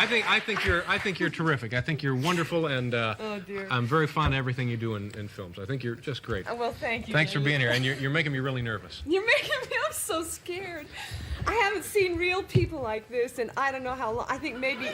I think you're terrific. I think you're wonderful, and oh dear. I'm very fond of everything you do in films. I think you're just great. Oh, well, thank you. Thanks for being here, and you're making me really nervous. You're making me. I'm so scared. I haven't seen real people like this, and I don't know how long. I think maybe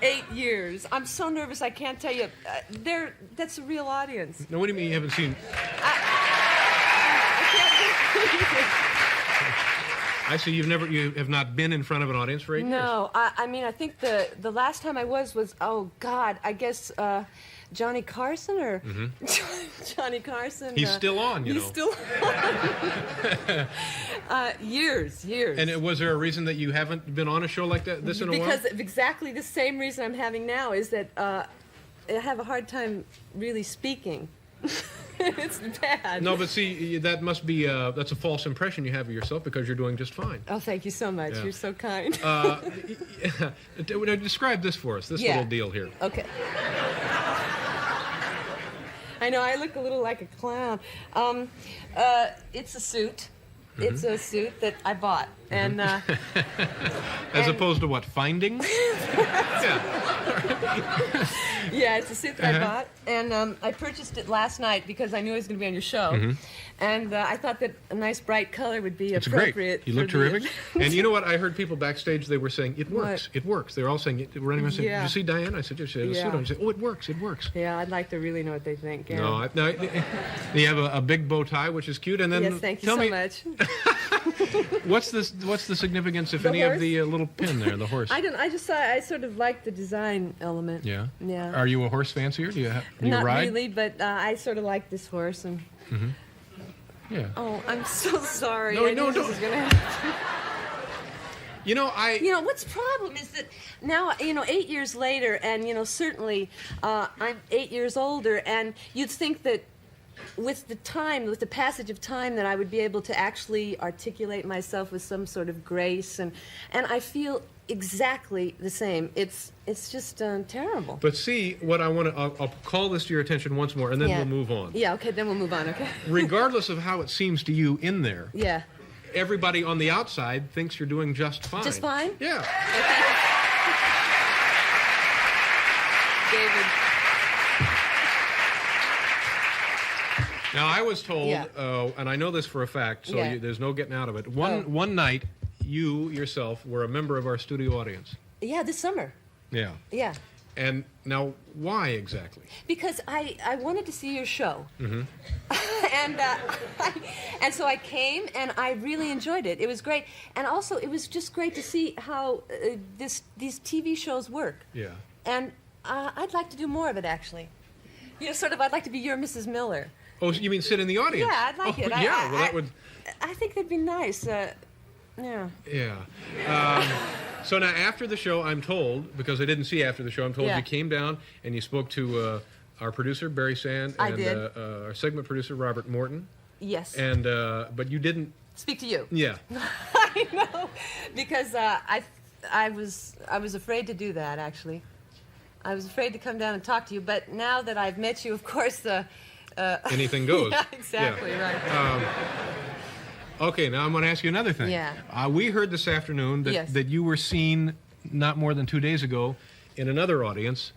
8 years. I'm so nervous. I can't tell you. That's a real audience. Now, what do you mean you haven't seen? I can't believe it. I see you have not been in front of an audience for 8 years. No, I mean, I think the last time I was, oh God, I guess Johnny Carson or Johnny Carson. He's still on, you know. He's still on. Years. And was there a reason that you haven't been on a show like this in a while? Because of exactly the same reason I'm having now is that I have a hard time really speaking. It's bad. No, but see, that must be that's a false impression you have of yourself because you're doing just fine. Oh, thank you so much. Yeah. You're so kind. Describe this for us, this little deal here. Okay. I know I look a little like a clown. It's a suit. It's a suit that I bought, and as opposed to what, finding? Yeah, it's a suit that I bought, and I purchased it last night because I knew I was going to be on your show, and I thought that a nice bright color would be appropriate. Great. You look terrific. And you know what? I heard people backstage. They were saying it works. What? It works. They're all saying it. Running around saying, "Did you see Diane?" I said, "Yes, she had a suit on." She said, "Oh, it works. It works." Yeah, I'd like to really know what they think. Yeah. No, you have a big bow tie, which is cute, and then yes, thank you so much. What's the significance, if any, of the little pin there, the horse? I just thought I sort of like the design element. Yeah. Yeah. Are you a horse fancier? Do you Not ride? really, but I sort of like this horse and. Yeah. Oh, I'm so sorry. No, I knew don't. This was gonna happen. You know, what's the problem is that now, 8 years later, and, certainly I'm 8 years older, and you'd think that with the passage of time, that I would be able to actually articulate myself with some sort of grace, and I feel exactly the same. It's just terrible. But see, what I want to, I'll call this to your attention once more, and then we'll move on. Yeah, okay, then we'll move on, okay? Regardless of how it seems to you in there. Yeah. Everybody on the outside thinks you're doing just fine. Just fine? Yeah. David. Now, I was told, and I know this for a fact, so there's no getting out of it. One night, you yourself were a member of our studio audience. Yeah, this summer. Yeah. Yeah. And now, why exactly? Because I wanted to see your show. And so I came, and I really enjoyed it. It was great. And also, it was just great to see how these TV shows work. Yeah. And I'd like to do more of it, actually. I'd like to be your Mrs. Miller. Oh, you mean sit in the audience? Yeah, I'd like it. Yeah, well, that would... I think that'd be nice. Yeah. Yeah. So now, after the show, I'm told, because I didn't see after the show, I'm told you came down and you spoke to our producer, Barry Sand, and our segment producer, Robert Morton. Yes. And but you didn't... Speak to you. Yeah. I know, because I was afraid to do that, actually. I was afraid to come down and talk to you, but now that I've met you, of course... anything goes. Yeah, exactly, right. Okay, now I'm going to ask you another thing. Yeah. We heard this afternoon that you were seen not more than 2 days ago in another audience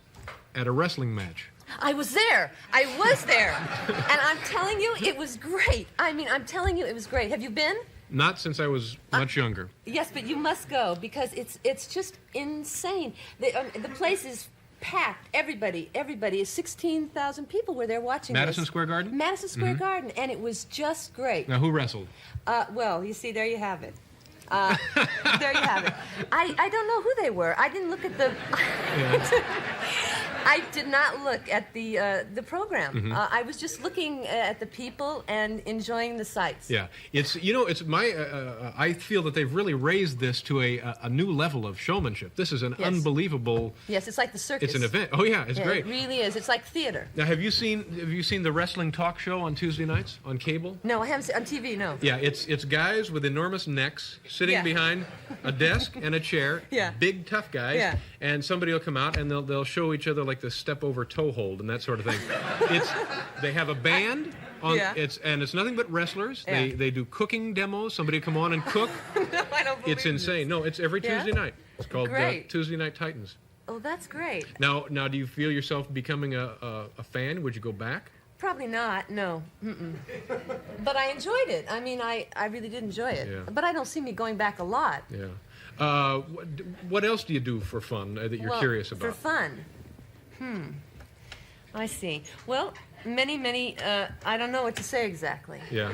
at a wrestling match. I was there. And I'm telling you, it was great. I mean, I'm telling you, it was great. Have you been? Not since I was much younger. Yes, but you must go, because it's just insane. The place is packed. Everybody is 16,000 people were there watching Madison Square Garden? Madison Square Garden, and it was just great. Now, who wrestled? Well, you see, there you have it. There you have it. I don't know who they were. I didn't look at the... I did not look at the program. I was just looking at the people and enjoying the sights. Yeah, it's my. I feel that they've really raised this to a new level of showmanship. This is an unbelievable. Yes, it's like the circus. It's an event. Oh yeah, it's great. It really is. It's like theater. Now, have you seen the wrestling talk show on Tuesday nights on cable? No, I haven't seen on TV. No. Yeah, it's guys with enormous necks sitting behind a desk and a chair. Yeah. Big tough guys. Yeah. And somebody will come out and they'll show each other like the step over toe hold and that sort of thing. They have a band. It's nothing but wrestlers. Yeah. They do cooking demos. Somebody come on and cook. No, I don't believe It's insane. this. No, it's every Yeah? Tuesday night. It's called Great. Tuesday Night Titans. Oh, that's great. Now, do you feel yourself becoming a fan? Would you go back? Probably not, no. But I enjoyed it. I mean, I really did enjoy it. Yeah. But I don't see me going back a lot. Yeah. What else do you do for fun that you're curious about? For fun? I see. Well, many, I don't know what to say exactly. Yeah.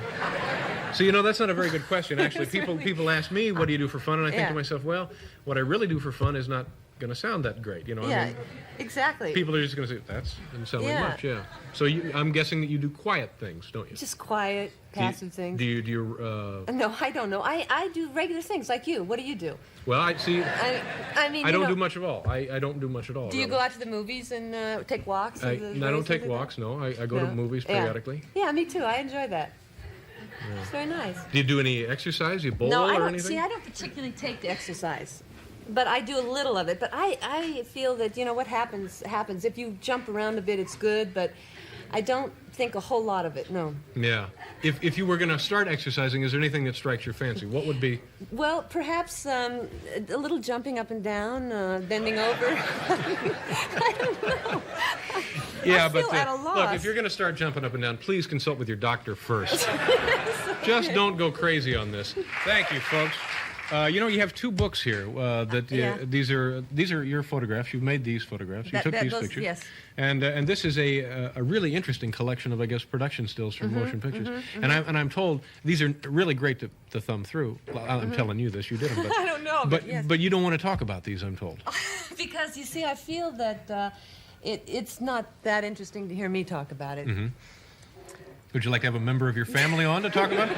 So, that's not a very good question, actually. People ask me, what do you do for fun? And I think to myself, well, what I really do for fun is not going to sound that great. I mean, exactly. people are just going to say, that doesn't sound like much, So I'm guessing that you do quiet things, don't you? Just quiet, passive things. Do you No, I don't know. I do regular things like you. What do you do? Well, I mean, I don't do much at all. I don't do much at all. Do you go out to the movies and take walks? I don't take walks, no. I go to movies periodically. Yeah, me too. I enjoy that. It's very nice. Do you do any exercise? Do you bowl No, I or don't. anything? See, I don't particularly take the exercise. But I do a little of it. But I feel that, what happens. If you jump around a bit, it's good. But I don't think a whole lot of it, no. Yeah. If you were going to start exercising, is there anything that strikes your fancy? What would be? Well, perhaps a little jumping up and down, bending over. I don't know. Yeah, I feel at a loss. Look, if you're going to start jumping up and down, please consult with your doctor first. Just don't go crazy on this. Thank you, folks. You have two books here. These are your photographs. You've made these photographs. You took these pictures. Yes. And this is a really interesting collection of, I guess, production stills from motion pictures. And I'm told these are really great to thumb through. Well, I'm telling you this. You did them. But, I don't know. But you don't want to talk about these, I'm told. Because, you see, I feel that it's not that interesting to hear me talk about it. Mm-hmm. Would you like to have a member of your family on to talk about it?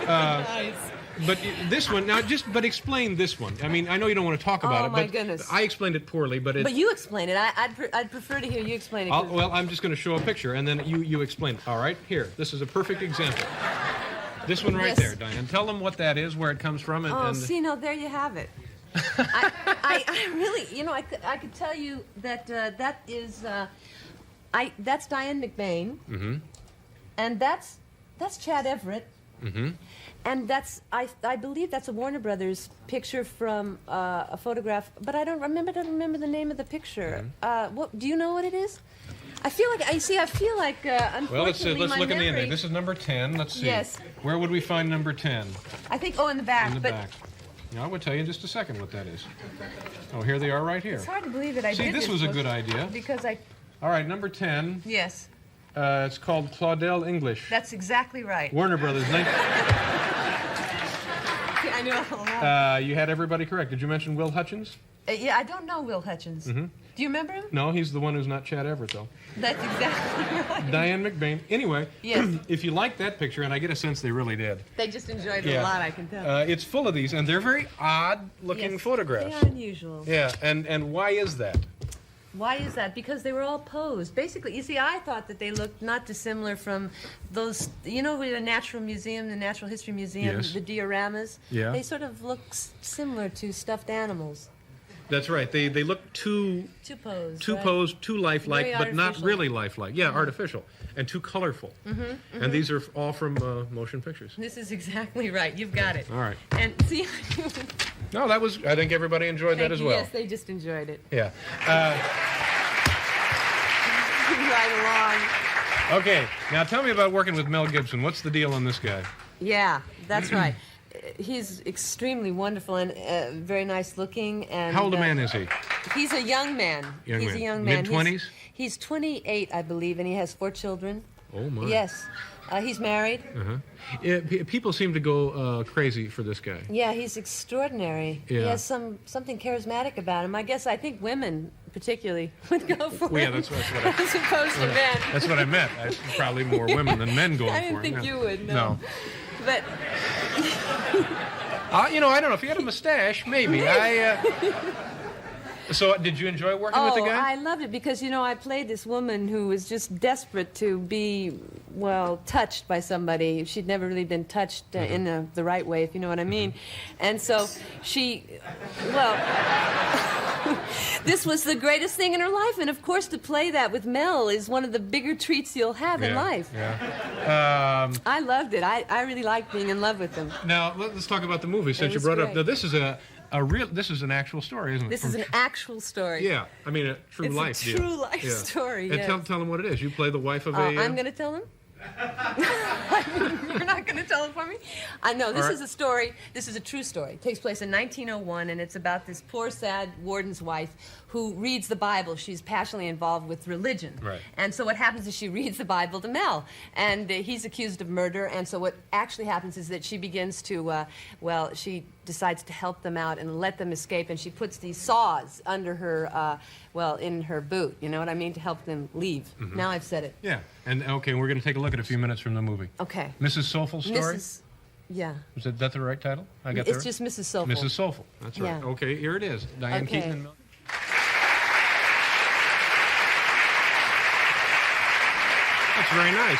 Nice. But this one, but explain this one. I mean, I know you don't want to talk about it, my but goodness. I explained it poorly, but you explain it. I'd prefer to hear you explain it. Well, I'm just going to show a picture, and then you explain it. All right? Here, this is a perfect example. This one right there, Diane. Tell them what that is, where it comes from. See, no, there you have it. I really, I could tell you that that is, that's Diane McBain, and that's Chad Everett. And that's, I believe that's a Warner Brothers picture from a photograph, but I don't remember the name of the picture. What do you know what it is? I feel like unfortunately, well, let's look my in the memory, index. This is number 10. Let's see. Yes. Where would we find number 10? I think in the back. In the back. Now, I will tell you in just a second what that is. Oh, here they are right here. It's hard to believe that I did See, this was a good idea. Because All right, number 10. Yes. It's called Claudel English. That's exactly right. Warner Brothers. I knew a lot. You had everybody correct. Did you mention Will Hutchins? Yeah, I don't know Will Hutchins. Do you remember him? No, he's the one who's not Chad Everett, though. That's exactly right. Diane McBain. Anyway, yes. If you like that picture, and I get a sense they really did. They just enjoyed it a lot, I can tell. It's full of these, and they're very odd-looking photographs. They are unusual. Yeah, and why is that? Why is that? Because they were all posed. Basically, you see, I thought that they looked not dissimilar from those, with the Natural Museum, the Natural History Museum, Yes. the dioramas. Yeah. They sort of look similar to stuffed animals. That's right. They look too posed. Posed, too lifelike, Very but not artificial. really lifelike. Yeah, artificial, and too colorful. And these are all from motion pictures. This is exactly right. You've got it. All right. And see, No, I think everybody enjoyed that as well. Yes, they just enjoyed it. Yeah. Right along. Okay, now tell me about working with Mel Gibson. What's the deal on this guy? Yeah, that's right. He's extremely wonderful and very nice looking. And how old a man is he? He's a young man. He's a young man. Mid-20s? He's 28, I believe, and he has 4 children. Oh, my. Yes. He's married. Yeah, people seem to go crazy for this guy. Yeah, he's extraordinary. Yeah. He has something charismatic about him. I think women particularly would go for him. Yeah, that's what as opposed to men. That's what I meant. Probably more women than men going for him. I didn't think you would, no. But I don't know. If he had a mustache, maybe. So, did you enjoy working with the guy? I loved it because, I played this woman who was just desperate to be, touched by somebody. She'd never really been touched in the right way, if you know what I mean. And so she, This was the greatest thing in her life, and of course to play that with Mel is one of the bigger treats you'll have in life. Yeah. I loved it. I really liked being in love with them. Now let's talk about the movie since you brought it up. Now this is this is an actual story, isn't it? This is an actual story. Yeah, I mean a true life deal. It's a true life story. And yes. tell them what it is. You play the wife of a. I'm going to tell them. You're not going to tell it for me? I know. This is a story. This is a true story. It takes place in 1901, and it's about this poor, sad warden's wife who reads the Bible. She's passionately involved with religion. Right. And so what happens is she reads the Bible to Mel, and he's accused of murder. And so what actually happens is that she begins to, she decides to help them out and let them escape, and she puts these saws under her, in her boot. You know what I mean? To help them leave. Mm-hmm. Now I've said it. Yeah. And okay, we're going to take a look at a few minutes from the movie. Okay. Mrs. Soulful's story? Yeah. Is that the right title? I got that It's right? just Mrs. Soulful. Mrs. Soulful. That's right. Yeah. Okay, here it is. Diane, Okay. Keaton, and Mel. That's very nice.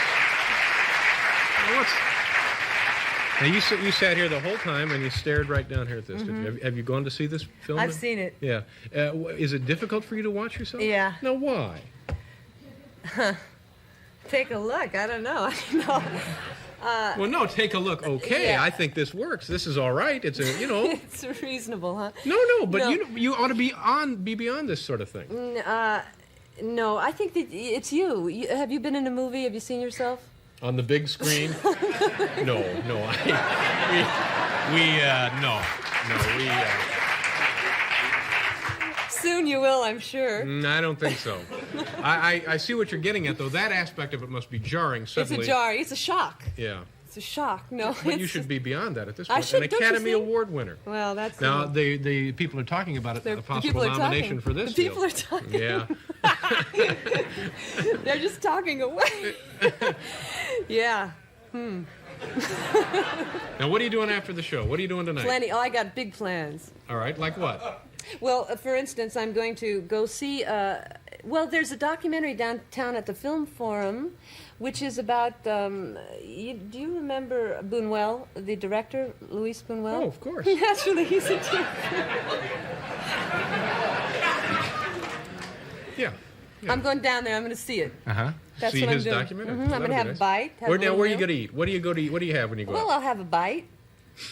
Now, you sat here the whole time and you stared right down here at this. Mm-hmm. Did you? Have you gone to see this film? I've seen it. Yeah. Is it difficult for you to watch yourself? Yeah. No, why? Take a look. I don't know. Well, no, take a look. Okay, Yeah. I think this works. This is all right. It's It's reasonable, huh? No, but No. you ought to be beyond this sort of thing. No, I think that it's you. Have you been in a movie? Have you seen yourself? On the big screen? No. Soon you will, I'm sure. I don't think so. I see what you're getting at, though. That aspect of it must be jarring. Suddenly, It's a jar. It's a shock. Yeah. It's a shock. No, But you should be beyond that at this I point. should, An don't you Academy think? Award winner. Well, that's Now, the people are talking about it, a the possible people are nomination talking. for this The people deal. are talking. Yeah. They're just talking away. Yeah. Now, what are you doing after the show? What are you doing tonight? Plenty. Oh, I got big plans. All right, like what? Well, for instance, I'm going to go see. There's a documentary downtown at the Film Forum, which is about. Do you remember Buñuel, the director, Luis Buñuel? Oh, of course. Naturally, he's a too. Yeah. I'm going down there. I'm going to see it. Uh-huh. That's See what his I'm doing. documentary. I'm going to have a bite. Where are you going to eat? What are you going to eat? What do you have when you go Well, out? I'll have a bite.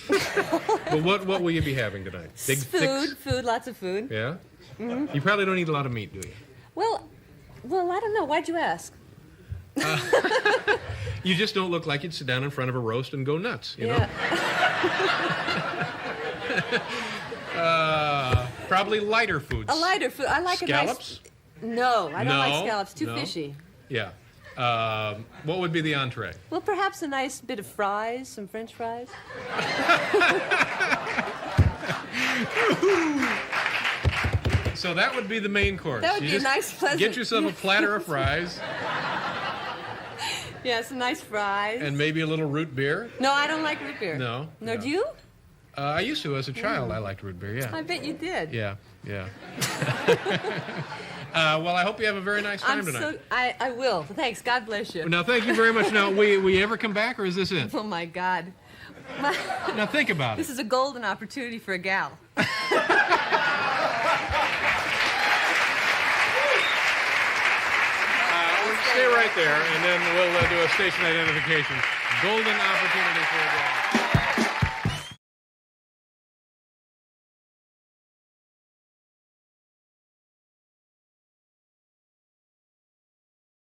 But what will you be having tonight? Food, lots of food. Yeah? Mm-hmm. You probably don't eat a lot of meat, do you? Well, I don't know. Why'd you ask? You just don't look like you'd sit down in front of a roast and go nuts, you know? Probably lighter foods. A lighter food. I like Scallops? a nice... No, I don't like scallops. Too No. fishy. Yeah. What would be the entree? Well, perhaps a nice bit of fries, some French fries. So that would be the main course. That would be a nice, pleasant... Get yourself a platter of fries Yeah, some nice fries. and maybe a little root beer. No, I don't like root beer. No. Do you? I used to as a child. I liked root beer, yeah. I bet you did. Yeah. Well, I hope you have a very nice time tonight. I will. Thanks. God bless you. Now, thank you very much. Now, we ever come back, or is this it? Oh, my God. Now, think about This it. is a golden opportunity for a gal. Stay right there, and then we'll do a station identification. Golden opportunity for a gal.